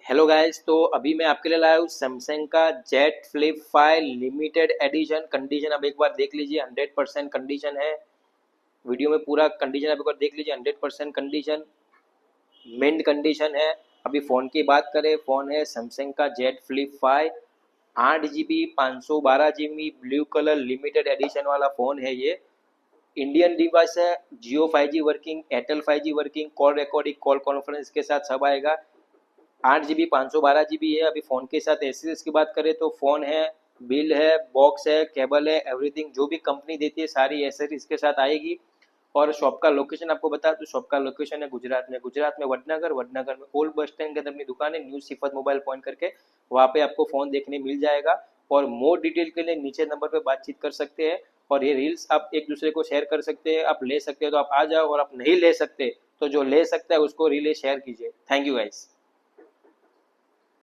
Hello guys, तो अभी मैं आपके लिए लाया हूँ सैमसंग का jet flip 5 limited edition. Condition आप एक बार देख लीजिए, 100% कंडीशन है। वीडियो में पूरा कंडीशन आप एक बार देख लीजिए, 100% कंडीशन, मिंट कंडीशन है। अभी फ़ोन की बात करें, फ़ोन है सैमसंग का jet flip 5, 8 GB 512 GB blue colour limited edition वाला फ़ोन है ये। इंडियन डिवाइस है, जियो 5G working, Airtel 5G working, call recording, call conference के साथ सब आएगा। 8 GB 512 GB है। अभी फ़ोन के साथ एसेसरीज की बात करें तो फ़ोन है, बिल है, बॉक्स है, केबल है, एवरीथिंग जो भी कंपनी देती है सारी एसेसरीज के साथ आएगी। और शॉप का लोकेशन आपको बता दूं, शॉप का लोकेशन है गुजरात में वडनगर में ओल्ड बस स्टैंड के अंदर अपनी दुकान है, न्यू सिफत मोबाइल पॉइंट करके। वहाँ पे आपको फ़ोन देखने मिल जाएगा। और मोर डिटेल के लिए नीचे नंबर पे बातचीत कर सकते हैं। और ये रील्स आप एक दूसरे को शेयर कर सकते हैं। आप ले सकते हो तो आप आ जाओ, और आप नहीं ले सकते तो जो ले सकता है उसको रीले शेयर कीजिए। Thank you guys.